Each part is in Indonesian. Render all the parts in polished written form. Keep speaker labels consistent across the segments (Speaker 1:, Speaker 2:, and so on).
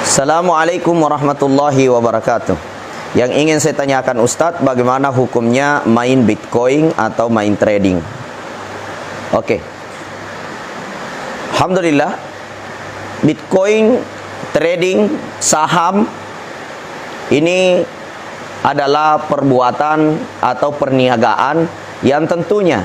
Speaker 1: Assalamualaikum warahmatullahi wabarakatuh. Yang ingin saya tanyakan Ustadz, bagaimana hukumnya main Bitcoin atau main trading? Oke. Alhamdulillah, Bitcoin, trading, saham ini adalah perbuatan atau perniagaan yang tentunya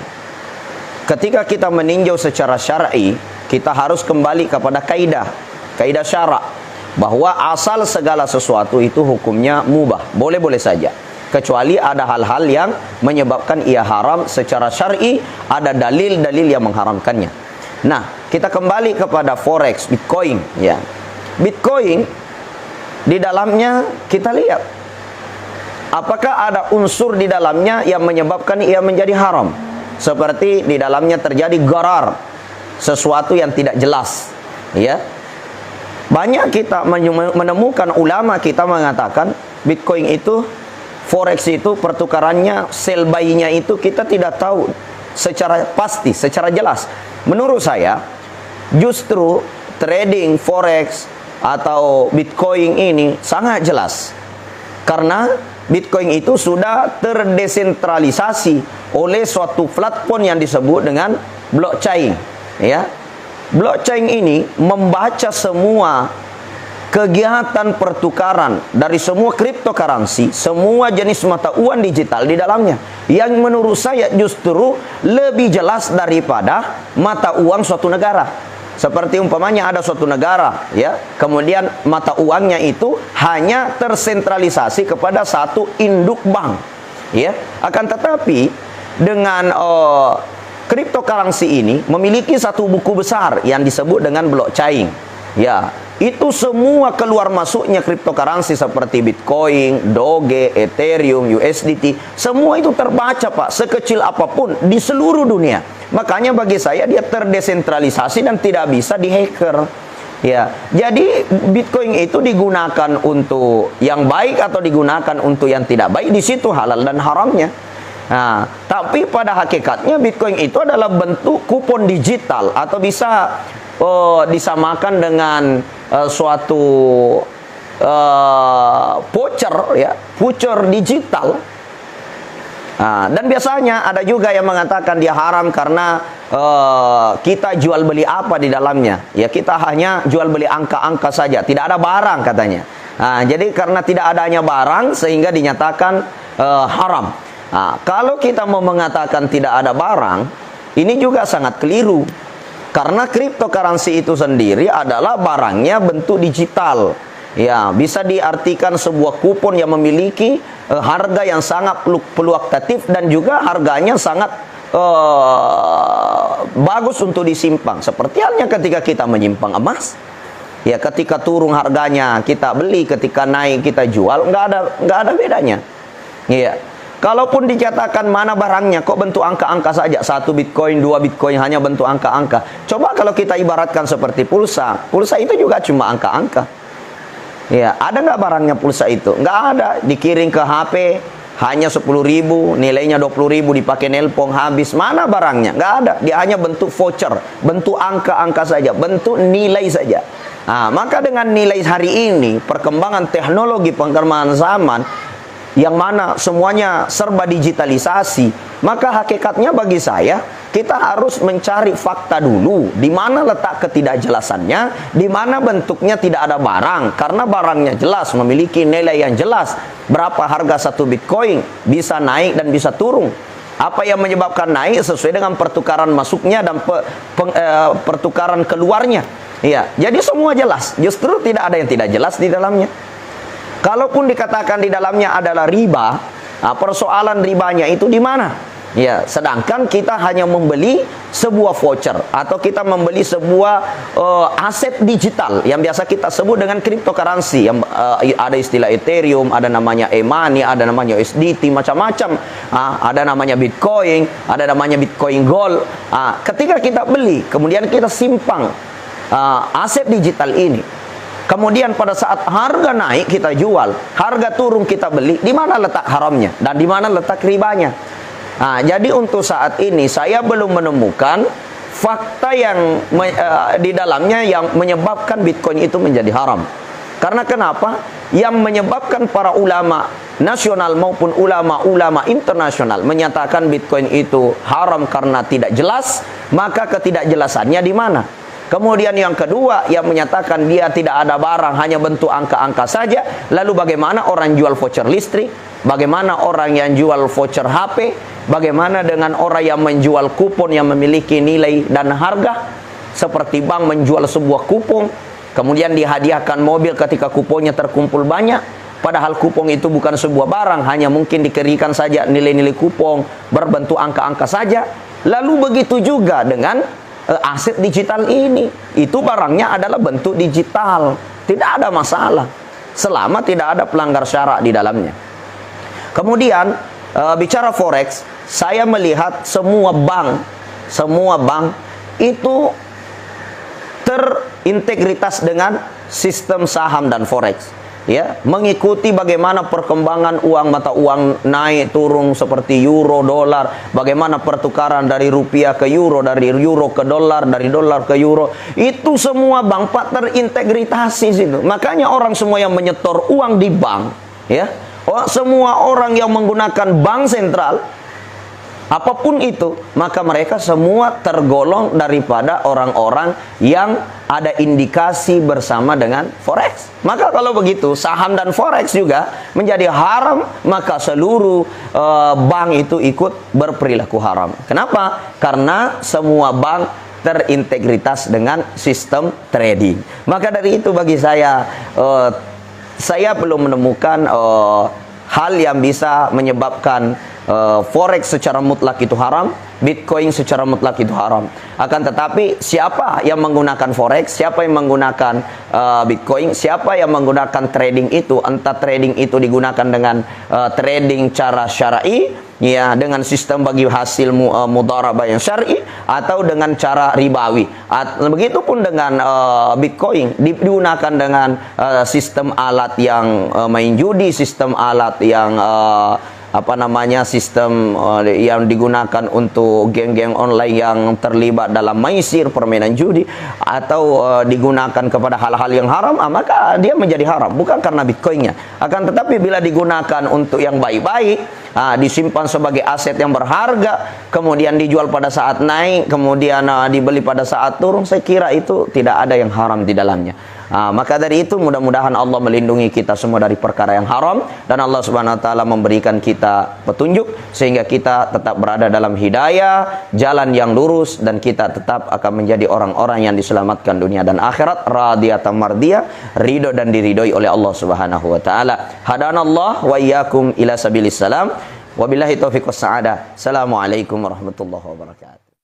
Speaker 1: ketika kita meninjau secara syar'i, kita harus kembali kepada kaidah syarak, bahwa asal segala sesuatu itu hukumnya mubah, boleh-boleh saja, kecuali ada hal-hal yang menyebabkan ia haram secara syar'i, ada dalil-dalil yang mengharamkannya. Nah, kita kembali kepada forex, Bitcoin ya. Bitcoin di dalamnya kita lihat apakah ada unsur di dalamnya yang menyebabkan ia menjadi haram, seperti di dalamnya terjadi gharar, sesuatu yang tidak jelas ya. Banyak kita menemukan ulama kita mengatakan Bitcoin itu, forex itu, pertukarannya, sell buy-nya itu kita tidak tahu secara pasti, secara jelas. Menurut saya justru trading forex atau Bitcoin ini sangat jelas, karena Bitcoin itu sudah terdesentralisasi oleh suatu platform yang disebut dengan blockchain ya. Blockchain ini membaca semua kegiatan pertukaran dari semua cryptocurrency, semua jenis mata uang digital di dalamnya, yang menurut saya justru lebih jelas daripada mata uang suatu negara. Seperti umpamanya ada suatu negara ya, kemudian mata uangnya itu hanya tersentralisasi kepada satu induk bank ya. Akan tetapi dengan cryptocurrency ini memiliki satu buku besar yang disebut dengan blockchain ya. Itu semua keluar masuknya cryptocurrency seperti Bitcoin, Doge, Ethereum, USDT, semua itu terbaca Pak, sekecil apapun di seluruh dunia. Makanya bagi saya dia terdesentralisasi dan tidak bisa dihacker ya. Jadi Bitcoin itu digunakan untuk yang baik atau digunakan untuk yang tidak baik, di situ halal dan haramnya. Nah, tapi pada hakikatnya Bitcoin itu adalah bentuk kupon digital, atau bisa disamakan dengan suatu voucher ya, voucher digital. Nah, dan biasanya ada juga yang mengatakan dia haram karena kita jual beli apa di dalamnya ya, kita hanya jual beli angka-angka saja, tidak ada barang katanya. Nah, jadi karena tidak adanya barang sehingga dinyatakan haram. Nah, kalau kita mau mengatakan tidak ada barang, ini juga sangat keliru. Karena cryptocurrency itu sendiri adalah barangnya bentuk digital. Ya, bisa diartikan sebuah kupon yang memiliki harga yang sangat fluktuatif dan juga harganya sangat bagus untuk disimpan. Seperti halnya ketika kita menyimpan emas. Ya, ketika turun harganya kita beli, ketika naik kita jual, nggak ada bedanya. Iya. Kalaupun dikatakan mana barangnya, kok bentuk angka-angka saja, 1 Bitcoin, 2 Bitcoin hanya bentuk angka-angka. Coba kalau kita ibaratkan seperti pulsa, pulsa itu juga cuma angka-angka. Ya, ada nggak barangnya pulsa itu? Nggak ada. Dikirim ke HP hanya 10.000, nilainya 20.000, dipakai nelpon habis. Mana barangnya? Nggak ada. Dia hanya bentuk voucher, bentuk angka-angka saja, bentuk nilai saja. Nah, maka dengan nilai hari ini, perkembangan teknologi, perkembangan zaman, yang mana semuanya serba digitalisasi, maka hakikatnya bagi saya kita harus mencari fakta dulu, di mana letak ketidakjelasannya, di mana bentuknya tidak ada barang. Karena barangnya jelas, memiliki nilai yang jelas, berapa harga 1 Bitcoin, bisa naik dan bisa turun. Apa yang menyebabkan naik sesuai dengan pertukaran masuknya dan pertukaran keluarnya. Iya, jadi semua jelas. Justru tidak ada yang tidak jelas di dalamnya. Kalaupun dikatakan di dalamnya adalah riba, persoalan ribanya itu di mana? Ya, sedangkan kita hanya membeli sebuah voucher atau kita membeli sebuah aset digital yang biasa kita sebut dengan cryptocurrency, yang ada istilah Ethereum, ada namanya e-money, ada namanya USDT, macam-macam. Ada namanya Bitcoin, ada namanya Bitcoin Gold. Ketika kita beli, kemudian kita simpan aset digital ini. Kemudian pada saat harga naik kita jual, harga turun kita beli, di mana letak haramnya dan di mana letak ribanya? Nah, jadi untuk saat ini saya belum menemukan fakta yang di dalamnya yang menyebabkan Bitcoin itu menjadi haram. Karena kenapa? Yang menyebabkan para ulama nasional maupun ulama-ulama internasional menyatakan Bitcoin itu haram karena tidak jelas, maka ketidakjelasannya di mana? Kemudian yang kedua, yang menyatakan dia tidak ada barang, hanya bentuk angka-angka saja. Lalu bagaimana orang jual voucher listrik? Bagaimana orang yang jual voucher HP? Bagaimana dengan orang yang menjual kupon yang memiliki nilai dan harga? Seperti bank menjual sebuah kupon, kemudian dihadiahkan mobil ketika kuponnya terkumpul banyak. Padahal kupon itu bukan sebuah barang, hanya mungkin dikeringkan saja nilai-nilai kupon berbentuk angka-angka saja. Lalu begitu juga dengan aset digital ini. Itu barangnya adalah bentuk digital. Tidak ada masalah selama tidak ada pelanggar syarak di dalamnya. Kemudian bicara forex, saya melihat semua bank itu terintegritas dengan sistem saham dan forex, ya, mengikuti bagaimana perkembangan uang mata uang naik turun seperti euro, dolar, bagaimana pertukaran dari rupiah ke euro, dari euro ke dolar, dari dolar ke euro. Itu semua bank terintegrasi situ. Makanya orang semua yang menyetor uang di bank, ya, semua orang yang menggunakan bank sentral, apapun itu, maka mereka semua tergolong daripada orang-orang yang ada indikasi bersama dengan forex. Maka kalau begitu, saham dan forex juga menjadi haram, maka seluruh bank itu ikut berperilaku haram. Kenapa? Karena semua bank terintegritas dengan sistem trading. Maka dari itu bagi saya belum menemukan hal yang bisa menyebabkan forex secara mutlak itu haram, Bitcoin secara mutlak itu haram. Akan tetapi siapa yang menggunakan forex, siapa yang menggunakan Bitcoin, siapa yang menggunakan trading itu, entah trading itu digunakan dengan trading cara syar'i, ya, dengan sistem bagi hasil mudharabah yang syar'i, atau dengan cara ribawi. Begitupun dengan Bitcoin digunakan dengan sistem alat yang main judi, sistem alat yang sistem yang digunakan untuk geng-geng online yang terlibat dalam maisir, permainan judi, atau digunakan kepada hal-hal yang haram, maka dia menjadi haram, bukan karena Bitcoinnya. Akan tetapi bila digunakan untuk yang baik-baik, disimpan sebagai aset yang berharga, kemudian dijual pada saat naik, kemudian dibeli pada saat turun, saya kira itu tidak ada yang haram di dalamnya. Maka dari itu mudah-mudahan Allah melindungi kita semua dari perkara yang haram, dan Allah Subhanahu wa taala memberikan kita petunjuk sehingga kita tetap berada dalam hidayah, jalan yang lurus, dan kita tetap akan menjadi orang-orang yang diselamatkan dunia dan akhirat, radiyatan mardiyah, ridho dan diridhoi oleh Allah Subhanahu wa taala. Hadanallah wa iyyakum ila sabilis salam. Wabillahi taufiq was sa'adah. Assalamualaikum warahmatullahi wabarakatuh.